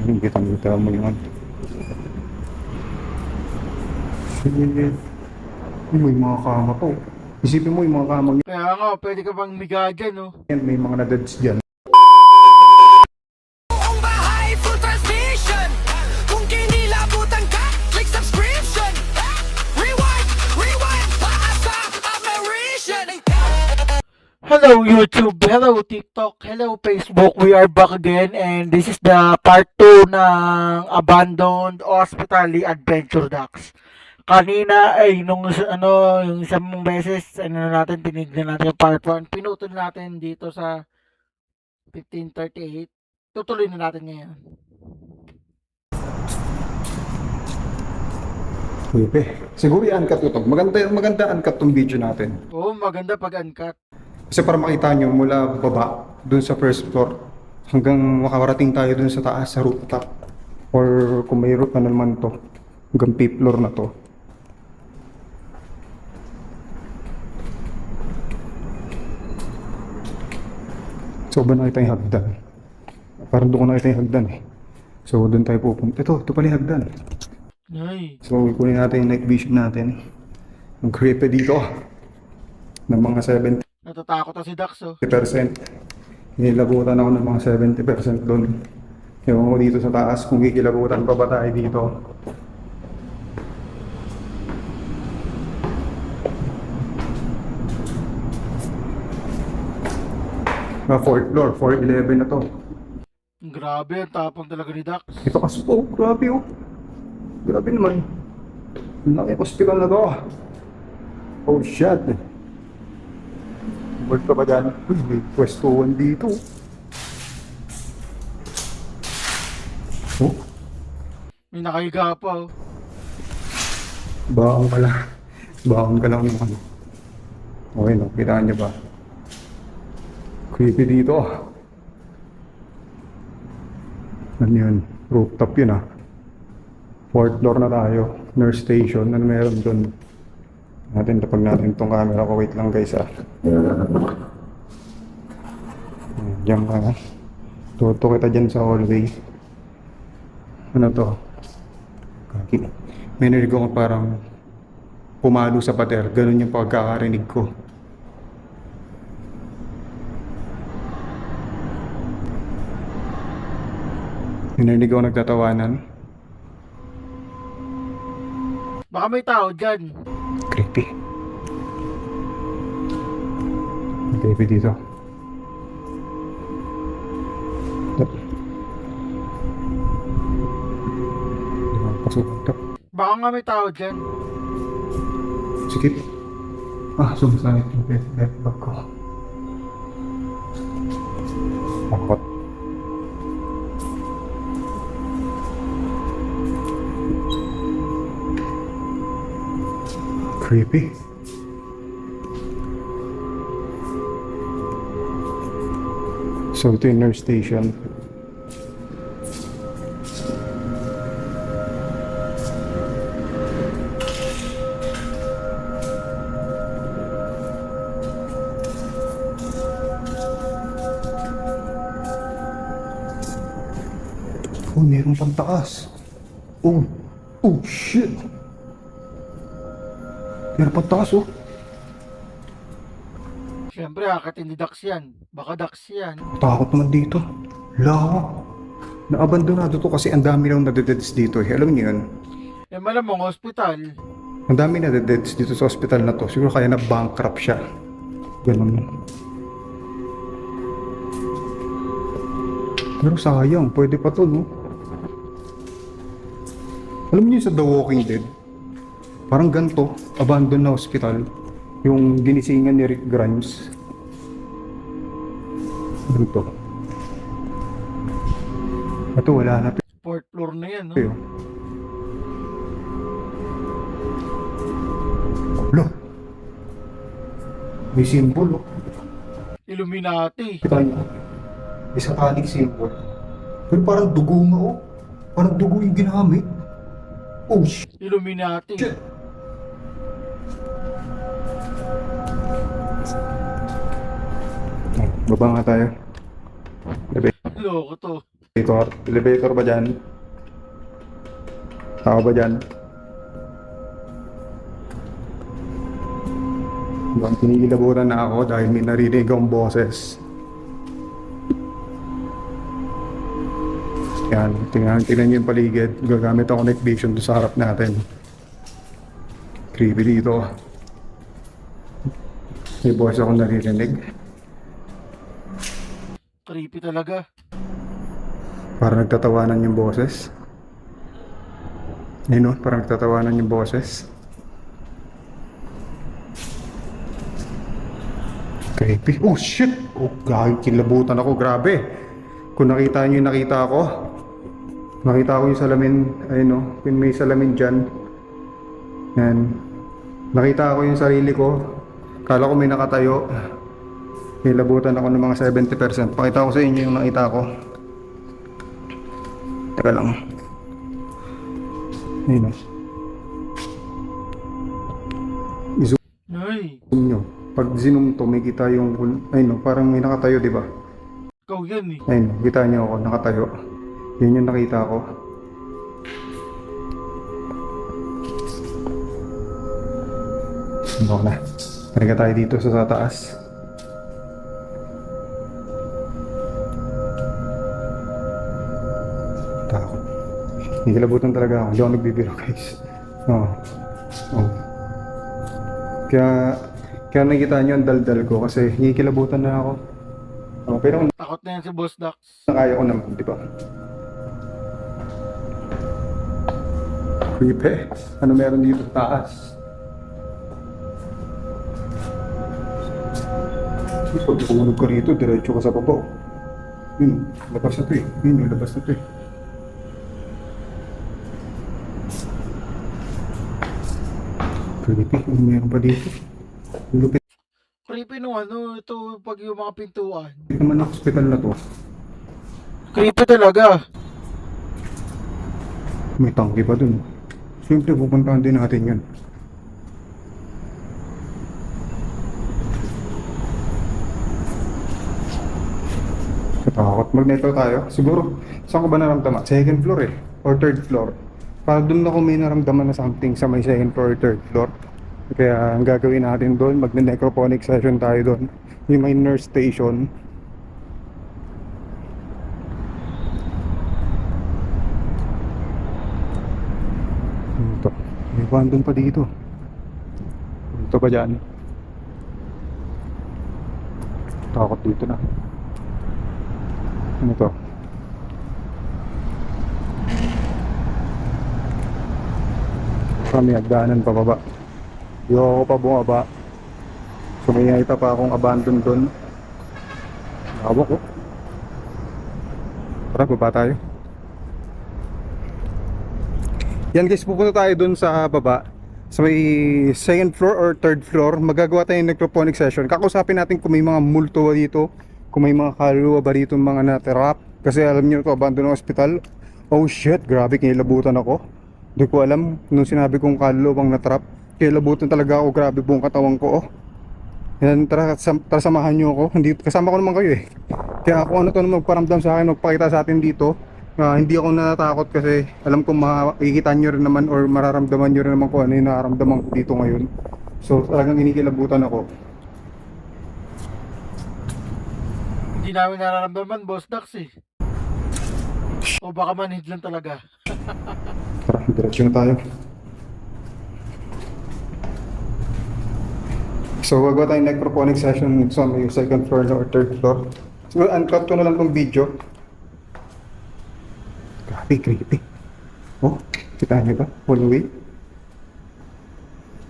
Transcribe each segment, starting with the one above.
Kita mo yun. Shit. May mga kama to. Isipin mo yung mga kamang Kaya nga, pwede ka bang miga dyan, no? yan. May mga nadads dyan. Buong bahay, full transmission. Kung kinilabutan ka, click subscription. Rewind, paasa, apparition. Hello YouTube, hello TikTok, hello Facebook. We are back again and this is the part 2 ng Abandoned Hospital Adventure Ducks. Kanina ay yung isang beses natin tinignan natin yung part 1. Pinutol natin dito sa 1538. Tutuloy na natin ngayon. Pepe. Siguro i-uncut ko to. Maganda uncut tong video natin. Oo, maganda pag uncut. Kasi para makita nyo mula baba, dun sa first floor, hanggang makarating tayo dun sa taas, sa rooftop. Or kung may roof, ano naman to, hanggang 5th floor na to. So, ba nakita yung hagdan? Parang doon ko nakita yung hagdan eh. So, doon tayo pupunta. Ito pala yung hagdan. Ay, So, kunin natin yung night vision natin. Yung creepy dito, ng mga 70%. natatakot na si Dax, oh. Nilabutan ako ng mga 70% doon. Yung dito sa taas, kung kikilabutan pa ba tayo dito. Fourth floor, 411 na to. Grabe, ang tapang talaga ni Dax. Ito kasi po, grabe oh. Grabe naman. Ang laki hospital na to. Oh shit. Word ka ba dyan? Uy, may pwestuhan dito. Oh, May nakahiga pa, oh. baon ka lang. Baon ka lang yung ano. Okay no, kitaan niyo ba? Creepy dito ah. Ano yun? Rooftop yun ah. 4th floor na tayo. Nurse station. Ano meron dun? Tapag natin itong camera ko. Wait lang guys ah. Diyan ka. Tuto kita dyan sa hallway. Ano to? Kaki. May narinig ko parang pumalo sa pader. Ganun yung pagkakarinig ko. Narinig ko nagtatawanan. Baka may tao dyan. Creepy. Creepy dito. Pasok ito. Baka nga may tao dyan. Sige. Sumasakit yung left back ko. Takot. Creepy. So ito yung nurse station. Oh, meron pang taas. Oh shit. Meron pang taas oh. Siyempre, akit hindi Dax yan. Baka Dax yan. Takot naman dito. Lawak. Naabandonado to kasi ang dami lang nadededs dito eh. Alam niyo yun? Eh, malamang hospital. Ang dami nadededs dito sa hospital na to. Siguro kaya na bankrupt siya. Ganun. Pero sayang. Pwede pa to no? Alam niyo sa The Walking Dead? Parang ganito. Abandoned na hospital. Yung ginisingan ni Rick Grimes. Ganito. Ito wala na. 4th floor na yan, no? Pero, look, may symbol, oh. Illuminati. Kita niyo, may satanic symbol. Pero parang dugo nga, oh. Parang dugo yung ginamit. Oh, shit. Illuminati. Baba nga tayo. Gabi. Loko to. Elevator ba dyan? Tao ba dyan? Diba, kinikilabutan na ako dahil may narinig akong boses. Yan, tingnan niyo yung paligid. Gagamit ako night vision doon sa harap natin. Creepy dito. May boses akong naririnig. Creepy talaga. Parang nagtatawanan yung boses. Yun o, parang nagtatawanan yung boses. Creepy. Oh shit! Oh, kilabutan ako. Grabe. Kung nakita niyo yung nakita ko. Nakita ko yung salamin. Ayun o, kung may salamin dyan. Yan. Nakita ko yung sarili ko. Kala ko may nakatayo. Kilabutan ako ng mga 70%. Pakita ko sa inyo yung nakita ko. Teka lang. Ayun o. Ay, I-zoom nyo. Pag zoom to, may kita yung, ayun o, parang may nakatayo, di ba? ikaw yan eh. Ayun, kita nyo ako, nakatayo. Yun yung nakita ko. Ano na? Talaga tayo dito sa taas. Takot. Nikilabutan talaga ako. Hindi ako nagbibiro, guys. Oo. Oo. Kaya nakikita nyo ang daldal ko kasi nikilabutan na ako. Pero Takot na yan si Boss Dax. kaya ko naman, di ba? Creepy. Ano meron dito sa taas? Pag tumunog ka rito, diretso ka sa baba. Yun, labas na to eh. Yun, yung labas na to eh. Creepy. Ano meron pa dito? Ang lupit Creepy nung ano, ito pag yung mga pintuan. naman ng hospital na to. Creepy talaga. May tangke pa dun. Siyempre, pupuntahan din natin yun. Katakot. Magneto tayo. Siguro, saan ko ba naramdaman? Second floor eh. Or third floor. Para dun ako may naramdaman na something sa may second floor or third floor. Kaya ang gagawin natin doon, magne-necrophonic session tayo doon. Yung may nurse station. Ito. May abandon pa dito. Ito ba dyan? Takot dito na. Ano to? Kami hagdanan pababa. Yung ako pa bumaba. So may nakita pa akong abandon doon. Hawak ko. Tara, baba tayo. Yan guys, pupunta tayo doon sa baba. Sa may second floor or third floor. Magagawa tayo ng necrophonic session. Kakausapin natin kung may mga multo dito. Kung may mga kaluluwa ba dito mga natrap. Kasi alam niyo ito, abandon ng hospital. Oh shit, grabe, kinilabutan ako. Hindi ko alam nung sinabi kong kaluluwang natrap. Kilabutan talaga ako, grabe buong katawan ko. Oh. Yan, tara samahan nyo ako. Hindi, kasama ko naman kayo eh. Kaya kung ano to na magparamdam sa akin, magpakita sa atin dito. Hindi ako natatakot kasi alam kong makikita nyo rin naman or mararamdaman nyo rin naman kung ano yung nararamdaman ko dito ngayon. So talagang kinikilabutan ako. Hindi namin nararamdaman, Boss Dax eh. O baka manhid lang talaga. Tara, diretso na tayo. So gagawa tayong necrophonic session sa may second floor or third floor. So uncut ko na lang tong video. Grabe, creepy. Oh, kita niyo ba? Hallway.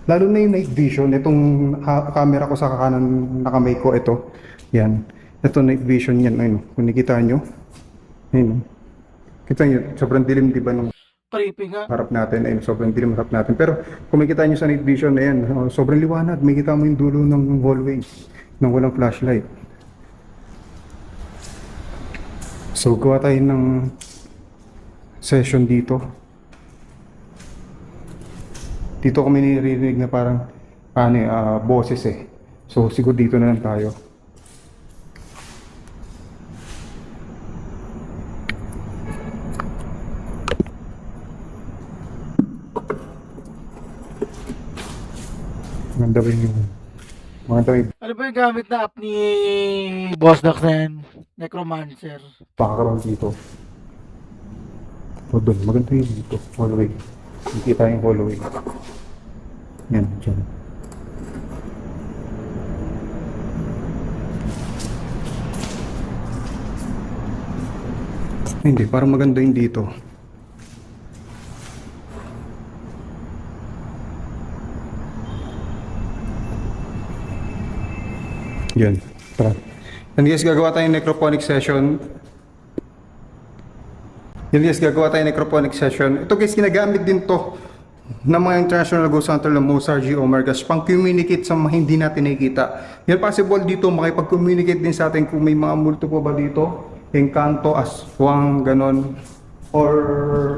Lalo na yung night vision, itong camera ko sa kanan na kamay ko, ito. Yan. Ito night vision yan. Ayun, kung nakita nyo. Ayun. Kita nyo, sobrang dilim diba nung Creepy nga. harap natin. Ayun, sobrang dilim harap natin. Pero kung makita nyo sa night vision, ayan, sobrang liwanag. Makita mo yung dulo ng hallway nang walang flashlight. So, gawa tayo ng session dito. Dito kami niririnig na parang boses eh. So, siguro dito na lang tayo. Maganda ba yung... Maganda ba yung Ano ba yung gamit na app ni Boss Dax na yan? Necromancer. pakakaroon dito? O doon, maganda yung dito. Hallway. Nakita yung hallway. Yan, dyan. Hindi, parang maganda yung dito. Yan, tara. And guys, gagawa tayong necroponic session. Yan guys, gagawa tayong necroponic session. Ito guys, ginagamit din to ng mga international ghost hunter ng Mozart G. Omergas pang communicate sa mga hindi natin nakikita. Yan possible dito makipag-communicate din sa atin kung may mga multo po ba dito. Engkanto, aswang, ganon. Or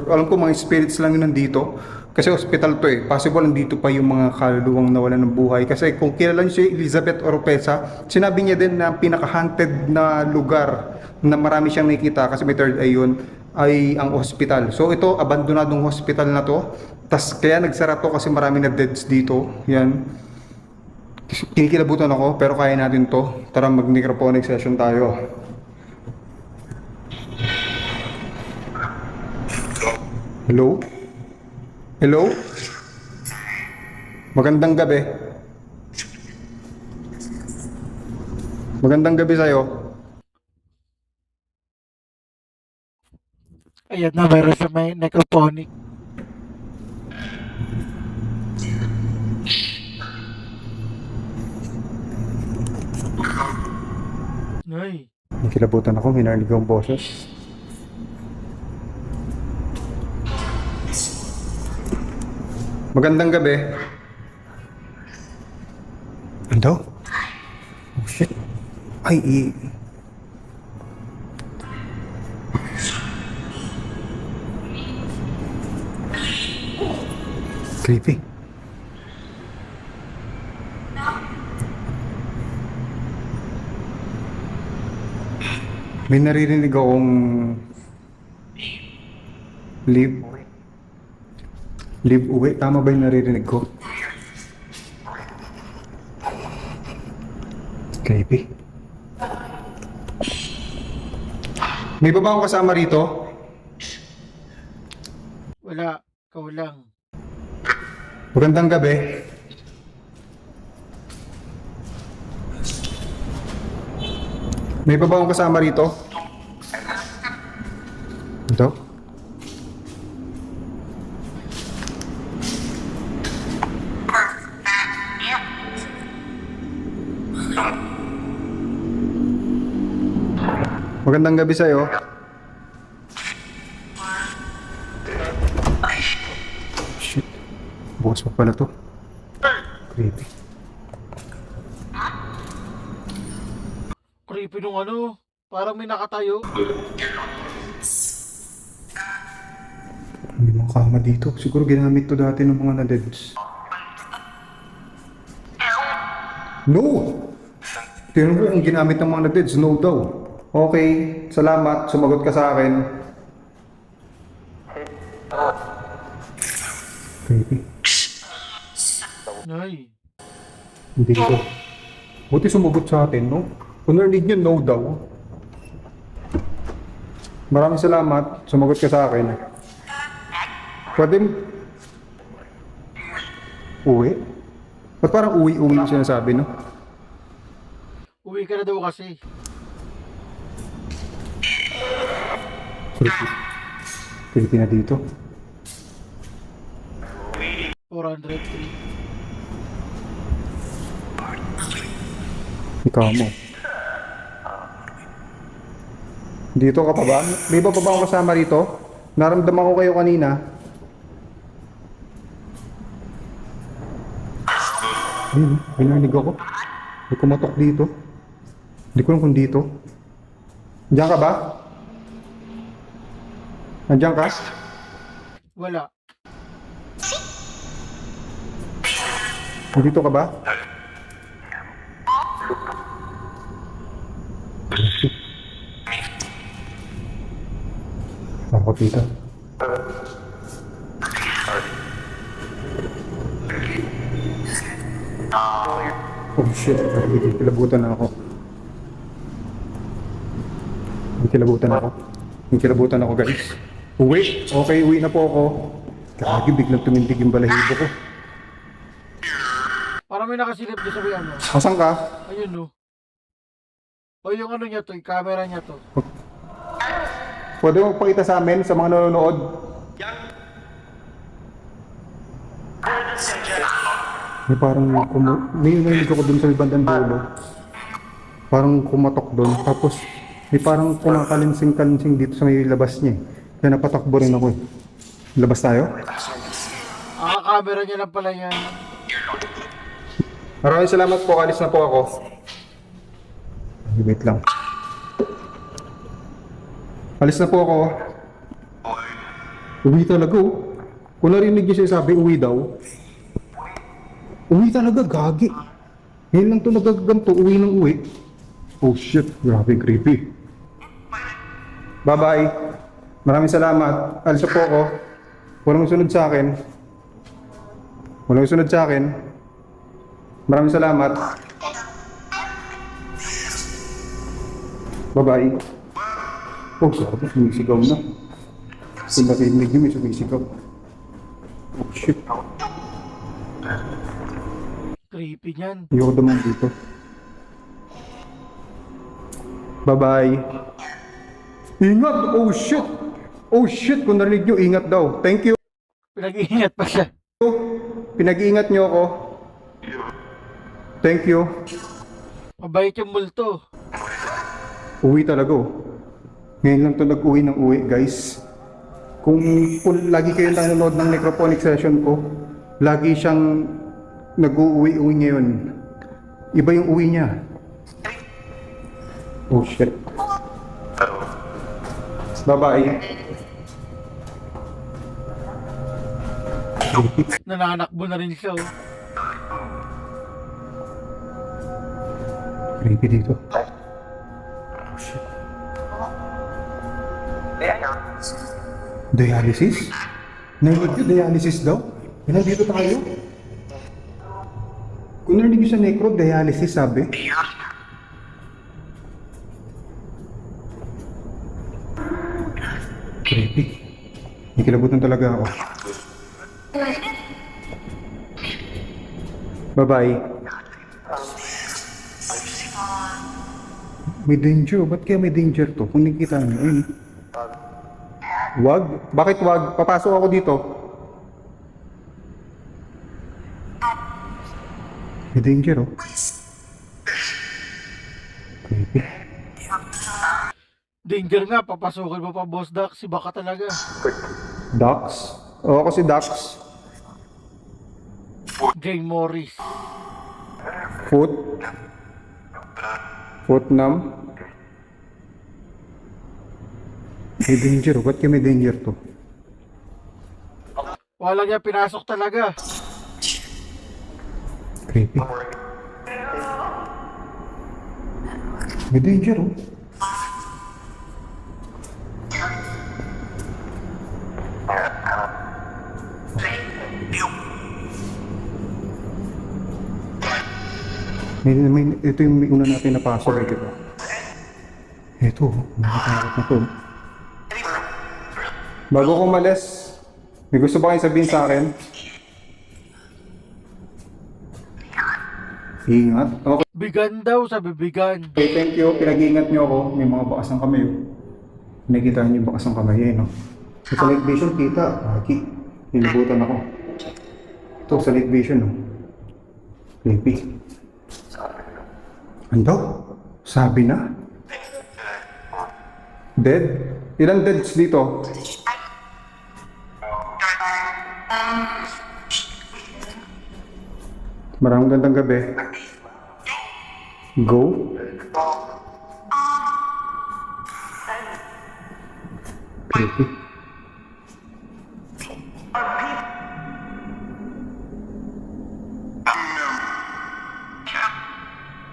alam ko mga spirits lang yun nandito. Kasi hospital to eh. Possible nandito pa yung mga kaluluwang nawalan ng buhay. Kasi kung kilala niyo si Elizabeth Oropesa, sinabi niya din na pinaka-haunted na lugar na marami siyang nakikita kasi may third eye yun ay ang hospital. So ito, abandonadong hospital na to. Tas kaya nagsara to kasi marami na deads dito. Yan. Kinikilabutan ako pero kaya natin to. Tara mag-necroponic session tayo. Hello? Hello? Magandang gabi. Magandang gabi sa'yo. Ayan na, meron sa may necroponic. Ay, Nakilabutan ako, may narinig akong boses. Magandang gabi. Ano? Oh shit. Ay, creepy. May naririnig akong leave uwi. Tama ba yung naririnig ko? Creepy. May ba akong kasama rito? wala. Ikaw lang. Magandang gabi. May ba akong kasama rito? Ito? Magandang gabi sa'yo. Shit. Bukas pa pala to. Creepy. Creepy nung ano. Parang may nakatayo. May mga kama dito. Siguro ginamit to dati ng mga na-deads. No! Tingnan mo kung ginamit ng mga na-deads. No daw. Okay. Salamat. Sumagot ka sa akin. Creepy. Ay. Hindi ko. Buti sumagot sa atin, no? Kung narinig nyo, no daw. Maraming salamat. Sumagot ka sa akin. Pwede uwi? Ba't parang uwi-uwi yung sinasabi, no? Uwi ka na daw kasi. Creepy. Creepy na dito. 403. Ikaw mo. Dito ka pa ba? May ba pa ba akong kasama rito? Naramdaman ko kayo kanina. Ayun, may narinig ako. May kumatok dito. Hindi ko alam kung dito. Diyan ka ba? Nandiyan ka? Wala. Nandito ka ba? Ako dito. Oh shit, kilabutan na ako. Kilabutan ako guys. Uwi. Okay, uwi na po ako. Kagi, biglang tumindig yung balahibo ko. Parang may nakasilip doon sa may ano. Asan ka? Ayun no. O yung ano niya to, yung camera niya to. Pwede mo pakita sa amin, sa mga nanonood? May parang may narinig ako dun sa may bandang dulo. Parang kumatok dun. Tapos may parang kumakalinsing-kalinsing dito sa may labas niya. Kaya napatakbo rin ako eh. Labas tayo? Camera niya lang pala yan. Maraming salamat po. Alis na po ako. Wait lang. Alis na po ako. Uwi talaga oh. Kung narinig niyo siya sabi, uwi daw. Uwi talaga, gagi. Ngayon lang ito nagaganto, uwi ng uwi. Oh shit, grabe creepy. Bye-bye. Maraming salamat. Alis na po ako. Walang sunod sa akin. Maraming salamat. Bye-bye. Oh, sabi, sumisigaw na. Kung narinig niyo, may sumisigaw. Oh shit. Creepy niyan. Ayoko naman dito. Bye-bye. Ingat! Oh shit! Oh shit! Kung narinig nyo, ingat daw. Thank you. Pinag-iingat pa siya. Pinag-iingat nyo ako. Thank you. Mabait yung multo. Uwi talaga oh. Ngayon lang to nag-uwi ng uwi guys. Kung lagi kayo nanonood ng necrophonic session ko, lagi siyang nag-uwi-uwi ngayon. Iba yung uwi niya. Oh shit. Bye-bye. Nananakbo na rin siya oh. Creepy dito. Oh shit. Dialysis? Narinig yun, dialysis daw? Nandito tayo? Kung narinig yun sa necro, dialysis sabi. Creepy. May kilabutan talaga ako. Bye-bye. May danger. Ba't kaya may danger to? Kung nakikita nyo, ayun. Wag? Bakit wag? Papasok ako dito. May danger oh. Creepy. Danger nga, papasukin mo pa Boss Dax. Si baka talaga. Dax? Oo, ako si Dax. Jane Morris. Footnam. May danger oh. Ba't kaya may danger to? Wala niya pinasok talaga. Creepy. May danger oh. Ito yung may una natin na password, diba? Ito, nakatakot na to. Bago ko umalis, may gusto ba kayong sabihin sa akin? Ingat. Okay, Bigan daw, sabi bigan. thank you. Pinag-iingat nyo ako. May mga bakas ng kamay. Oh. Nakikita nyo yung bakas ng kamay. Eh, no? Sa night vision, kita. Aki. Nilibutan ako. Ito, sa night vision. Oh. Creepy. Ano? Sabi na? Dead? Ilan deads dito? Maraming gandang gabi. Go? Creepy.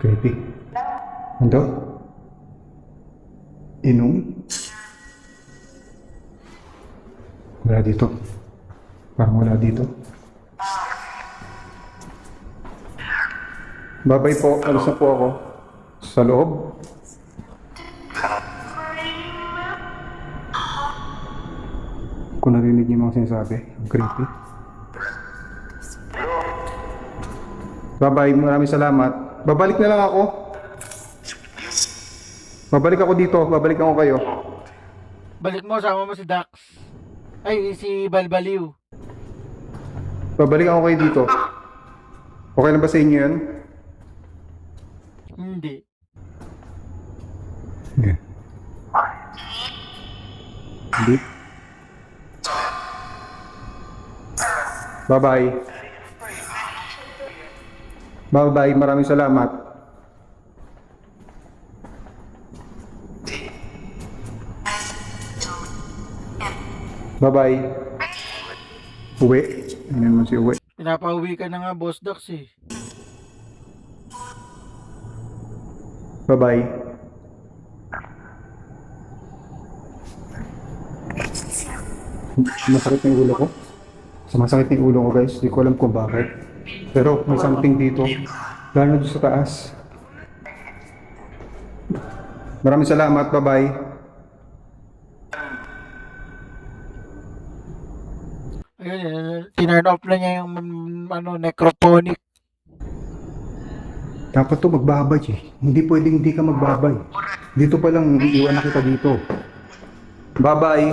Creepy. Ano? Inom? Wala dito. Parang wala dito. Babay po. Alis na po ako. Sa loob. Kung narinig niyo yung mga sinasabi. Ang creepy. Bye-bye. Maraming salamat. Babalik na lang ako. Babalik ako dito. Babalik ako kayo. Balik mo, sama mo si Dax. Ay, si Balbaliw. Babalik ako kayo dito. Okay lang ba sa inyo yun? Hindi. Okay. Hindi. Bye-bye. Bye-bye. Maraming salamat. Bye-bye. Uwi. Ano naman si Uwi? Pinapauwi ka na nga, Boss Dax eh. Bye-bye. Masakit na yung ulo ko. Sumasakit na yung ulo ko, guys. Hindi ko alam kung bakit. Pero may something dito. Lalo na doon sa taas. Maraming salamat. Bye-bye. Ayun, tinurn off na niya yung necrophonic. Dapat to magbabay eh. Hindi pwedeng hindi ka magbabay. Dito pa lang, iiwan na kita dito. Bye-bye.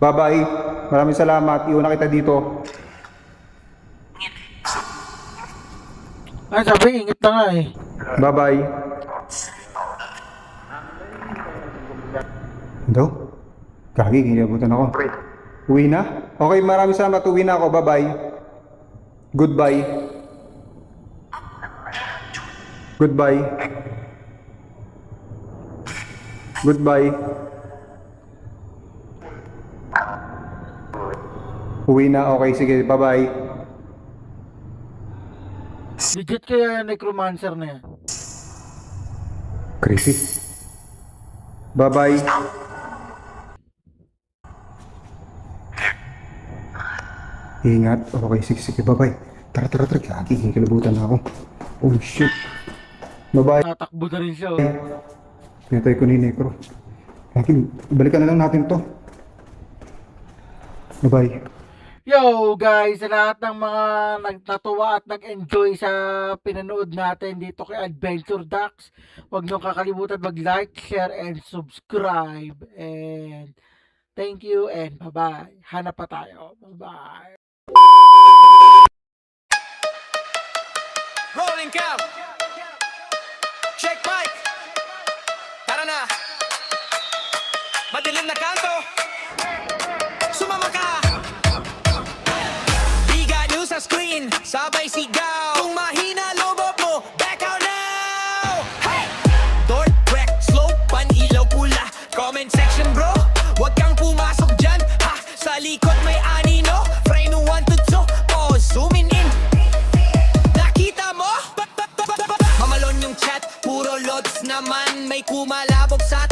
Bye-bye. Maraming salamat. Iwan na kita dito. Ay, sabi, ingit na nga eh. Bye-bye. Ito? Kagi, kinilabutan ako. Uwi na? Okay, maraming salamat. Uwi na ako. Bye-bye. Goodbye. Goodbye. Goodbye. Uwi na. Okay, sige. Bye-bye. Legit kaya necromancer na yan. Crazy. Bye-bye. Ingat. Okay, sige, sige. Bye-bye. Tara, tara, tara. Kagi, kinilabutan na ako. Oh, shit. Bye-bye. Tatakbo na rin siya. Oh. Pinatay ko ni Necro. Kagi, balikan na lang natin to. Bye-bye. Yo guys, sa lahat ng mga natuwa at nag-enjoy sa pinanood natin dito kay Adventure Dax, huwag nyo kakalimutan mag-like, share, and subscribe. And thank you and bye-bye. Hanap pa tayo. Bye-bye. Rolling count. Check mic. Tara na. Madilim na kanto. Sumama ka. Biga nyo sa screen. Sabay sigaw. Kung mahina lobot mo, back out now. Hey! Dork, wreck, slow, pan-ilaw pula. Comment section bro. Huwag kang pumasok dyan. Ha! Sa likod may anino. Frame 1 to 2. Pause, zooming in. Nakita mo? Mamalon yung chat. Puro lods naman. May kumalabog sa